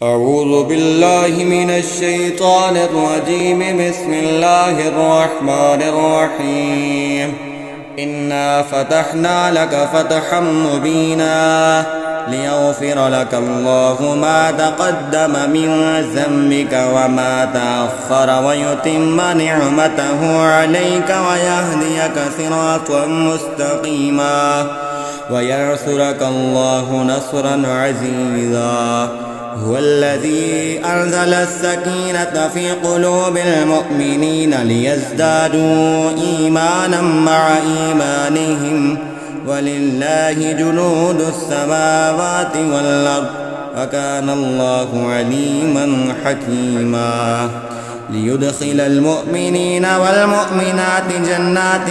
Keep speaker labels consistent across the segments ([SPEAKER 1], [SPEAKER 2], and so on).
[SPEAKER 1] أعوذ بالله من الشيطان الرجيم. بسم الله الرحمن الرحيم. إنا فتحنا لك فتحا مبينا ليغفر لك الله ما تقدم من ذنبك وما تأخر ويتم نعمته عليك ويهديك صراطا مستقيما وينصرك الله نصرا عزيزا. هو الذي أنزل السكينة في قلوب المؤمنين ليزدادوا إيمانا مع إيمانهم ولله جنود السماوات والأرض وكان الله عليما حكيما. ليدخل المؤمنين والمؤمنات جنات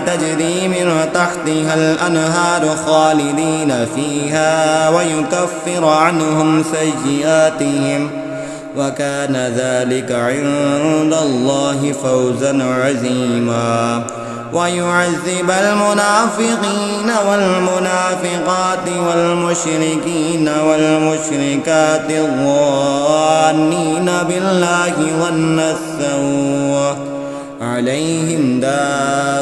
[SPEAKER 1] تجري من تحتها الأنهار خالدين فيها ويكفر عنهم سيئاتهم وكان ذلك عند الله فوزا عظيما. ويعذب المنافقين والمنافقات والمشركين والمشركات الظانين بالله ظن السوء عليهم دائرة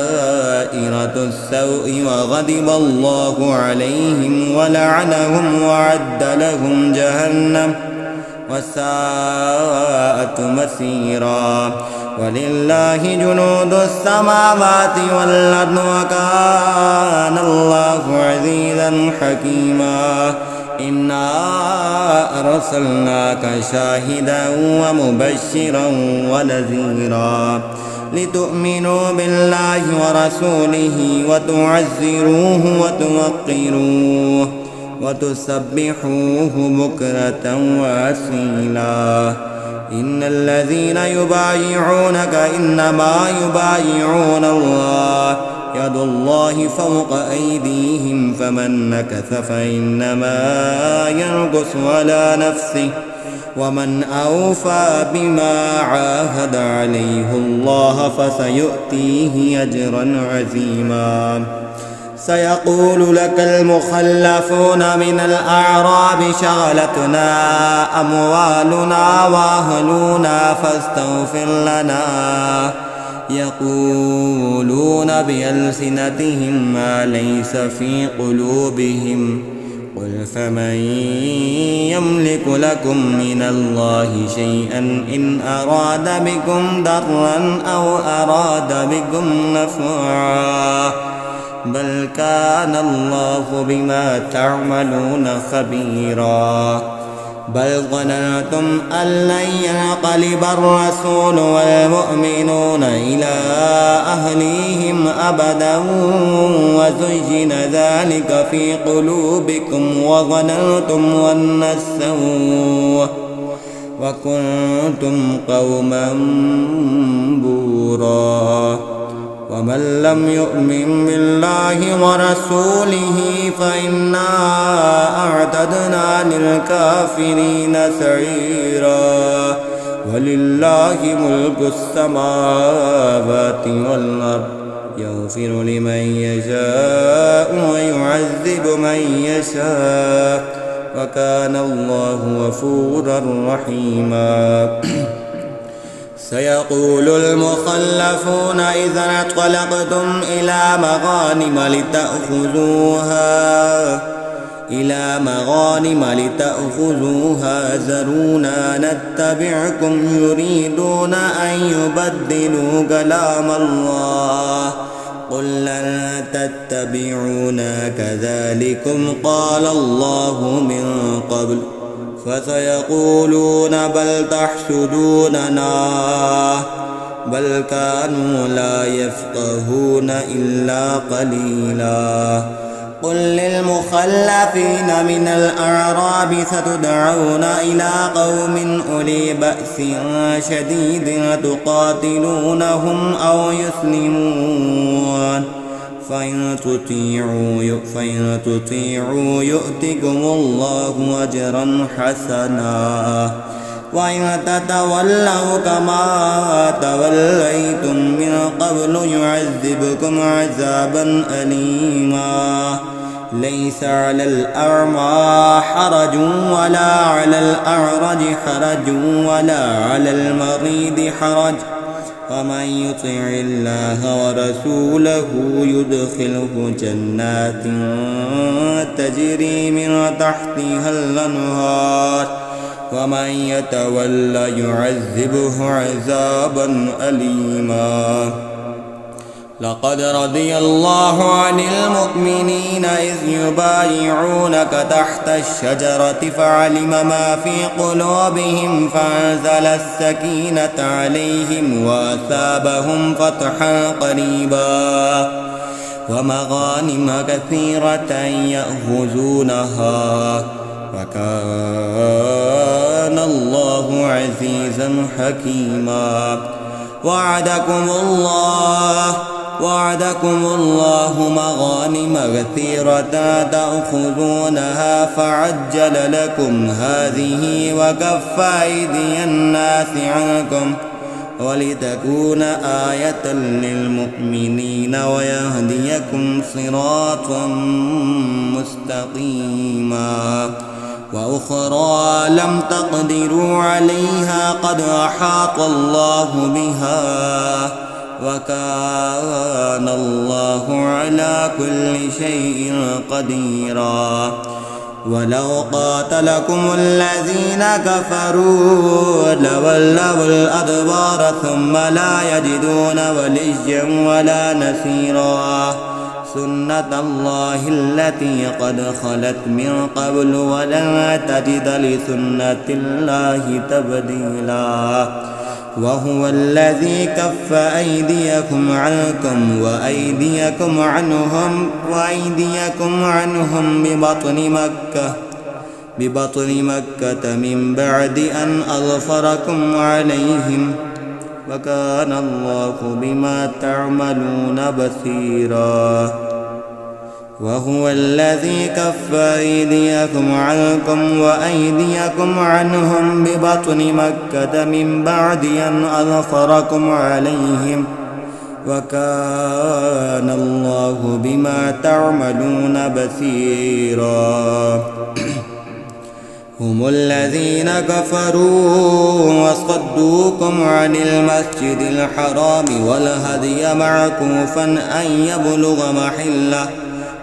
[SPEAKER 1] السوء وغضب الله عليهم ولعنهم وأعد لهم جهنم وساءت مسيرا. ولله جنود السماوات والأرض وكان الله عزيزا حكيما. إنا أرسلناك شاهدا ومبشرا ونذيرا لتؤمنوا بالله ورسوله وتعزروه وتوقروه وتسبحوه بكرة وأصيلا. إن الذين يبايعونك إنما يبايعون الله يد الله فوق أيديهم فمن نكث فإنما ينكث على نفسه ومن أوفى بما عاهد عليه الله فسيؤتيه أجرا عظيما. سيقول لك المخلفون من الأعراب شغلتنا أموالنا وأهلنا فاستغفر لنا يقولون بألسنتهم ما ليس في قلوبهم قل فمن يملك لكم من الله شيئا إن أراد بكم ضرا أو أراد بكم نفعا بل كان الله بما تعملون خبيرا. بل ظننتم أن لن ينقلب الرسول والمؤمنون إلى أهليهم أبدا وزين ذلك في قلوبكم وظننتم أن السوء وكنتم قوما بورا. ومن لم يؤمن بالله ورسوله فإنا أعتدنا للكافرين سعيرا. ولله ملك السماوات والأرض يغفر لمن يشاء ويعذب من يشاء وكان الله غفورا رحيما. سيقول المخلفون إذا انطلقتم إلى مغانم لتأخذوها ذرونا نتبعكم يريدون أن يبدلوا كلام الله قل لن تتبعونا كذلكم قال الله من قبل فسيقولون بل تحسدوننا بل كانوا لا يفقهون إلا قليلا. قل للمخلفين من الأعراب ستدعون إلى قوم أولي بأس شديد تقاتلونهم أو يسلمون فإن تطيعوا يؤتكم الله أجرا حسنا وإن تتولوا كما توليتم من قبل يعذبكم عذابا أليما. ليس على الأعمى حرج ولا على الأعرج حرج ولا على المريض حرج ومن يطع الله ورسوله يدخله جنات تجري من تحتها الأنهار ومن يتولى يعذبه عذابا أليما. لقد رضي الله عن المؤمنين إذ يبايعونك تحت الشجرة فعلم ما في قلوبهم فأنزل السكينة عليهم وأثابهم فتحا قريبا ومغانم كثيرة يأخذونها وكان الله عزيزا حكيما. وعدكم الله مغانم كثيرة تأخذونها فعجل لكم هذه وكف أيدي الناس عنكم ولتكون آية للمؤمنين ويهديكم صراطا مستقيما. وأخرى لم تقدروا عليها قد أحاط الله بها وكان الله على كل شيء قديرا. ولو قاتلكم الذين كفروا لولوا الأدبار ثم لا يجدون وليا ولا نصيرا. سنة الله التي قد خلت من قبل ولن تجد لسنة الله تبديلا. وهو الذي كف أيديكم عنكم وأيديكم عنهم ببطن مكة من بعد أن أظفركم عليهم وكان الله بما تعملون بصيرا. وهو الذي كف أيديكم عنكم وأيديكم عنهم ببطن مكة من بعد أن أظفركم عليهم وكان الله بما تعملون بصيرا. هم الذين كفروا وصدوكم عن المسجد الحرام والهدي معكوفا أن يبلغ محله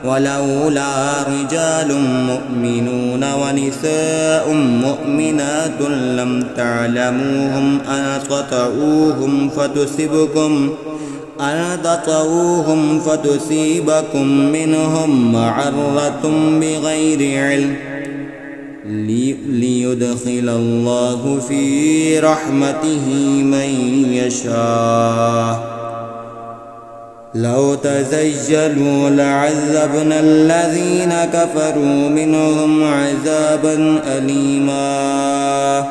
[SPEAKER 1] ولولا رجال مؤمنون ونساء مؤمنات لم تعلموهم أن تطؤوهم فتصيبكم منهم معرة بغير علم ليدخل الله في رحمته من يشاء. لو تزيلوا لعذبنا الذين كفروا منهم عذابا أليما.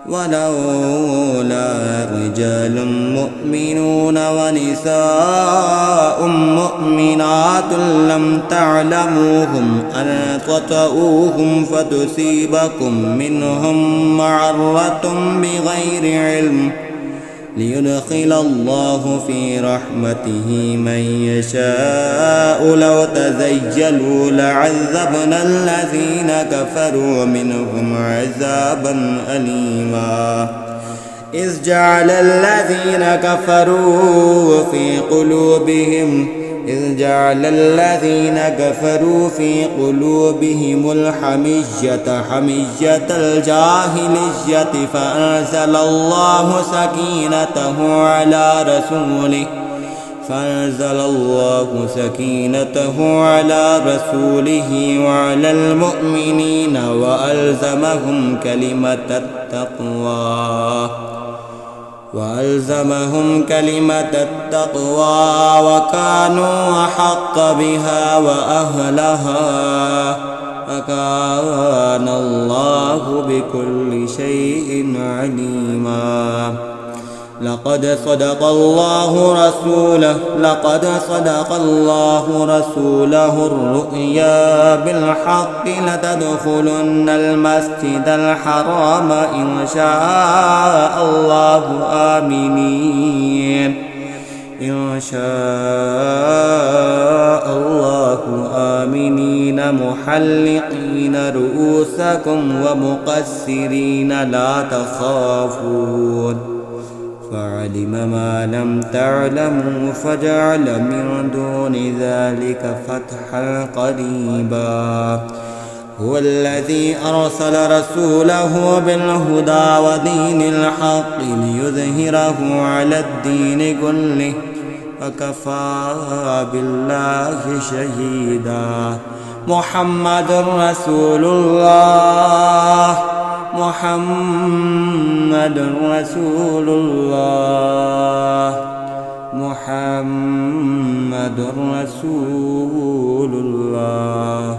[SPEAKER 1] ولولا رجال مؤمنون ونساء مؤمنات لم تعلموهم أن تطؤوهم فتصيبكم منهم معرة بغير علم ليدخل الله في رحمته من يشاء. لو تزيلوا لعذبنا الذين كفروا منهم عذابا أليما. إذ جعل الذين كفروا في قلوبهم الحمية حمية الجاهلية فأنزل الله سكينته على رسوله وعلى المؤمنين وألزمهم كلمة التقوى وكانوا أحق بها وأهلها وكان الله بكل شيء عليما. لقد صدق الله رسوله الرؤيا بالحق لتدخلن المسجد الحرام إن شاء الله إن شاء الله آمنين محلقين رؤوسكم ومقصرين لا تخافون فعلم ما لم تعلموا فجعل من دون ذلك فتحا قريبا هو الذي أرسل رسوله بالهدى ودين الحق ليظهره على الدين كله وكفى بالله شهيدا محمد رسول الله محمد رسول الله محمد رسول الله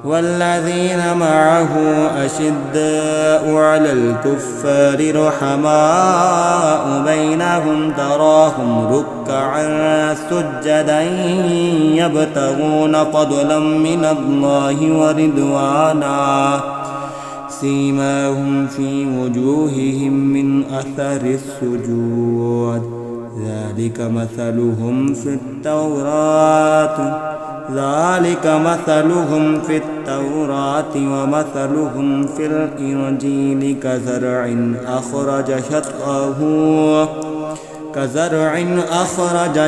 [SPEAKER 1] والذين معه أشداء على الكفار رحماء بينهم تراهم ركعا سجدا يبتغون فضلا من الله ورضوانا سيماهم في وجوههم من أثر السجود ذلك مثلهم في التوراة ومثلهم في الإنجيل كزرع أخرج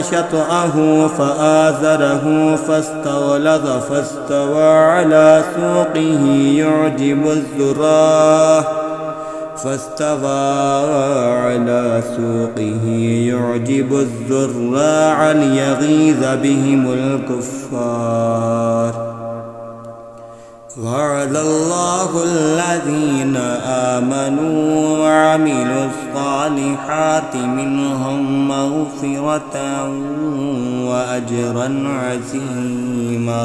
[SPEAKER 1] شطأه فآزره فاستغلظ فاستوى على سوقه يعجب الزراع ليغيظ بهم الكفار وعد الله الذين آمنوا وعملوا الصالحات منهم مغفرة وأجرا عظيما.